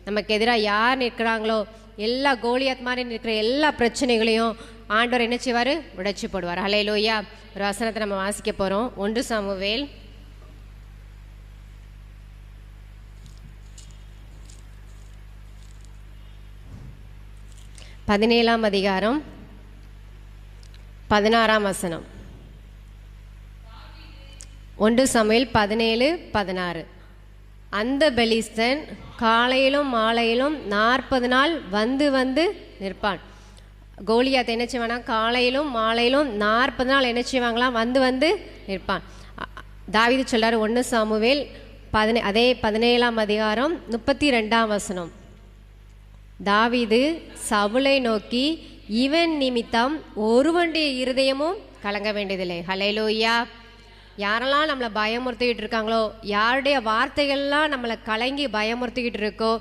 நமக்கு எதிராக யார் நிற்கிறாங்களோ எல்லா கோலியாத் மாதிரி நிற்கிற எல்லா பிரச்சனைகளையும் ஆண்டவர் என்ன செய்வார்? உடைச்சு போடுவார். ஹல்லேலூயா. ஒரு வசனத்தை நம்ம வாசிக்க போகிறோம். 1 சாமுவேல் 17ஆம் அதிகாரம் 16ஆம் வசனம். 1 சாமுவேல் 17:16. அந்த பெலிஸ்தன் காலையிலும் மாலையிலும் 40 நாள் வந்து வந்து நிற்பான். கோலியாத் என்ன செய்வானா? காலையிலும் மாலையிலும் 40 நாள் என்ன செய்வாங்களாம்? வந்து வந்து நிற்பான். தாவீது சொல்றாரு 1 சாமுவேல் அதே 17ஆம் அதிகாரம் 32ஆம் வசனம். தாவீது சவுலை நோக்கி, இவன் நிமித்தம் ஒருவனுடைய இருதயமும் கலங்க வேண்டியதில்லை. ஹல்லேலூயா. யாரெல்லாம் நம்மளை பயமுறுத்திக்கிட்டு இருக்காங்களோ, யாருடைய வார்த்தைகள்லாம் நம்மளை கலங்கி பயமுறுத்திக்கிட்டு இருக்கோ,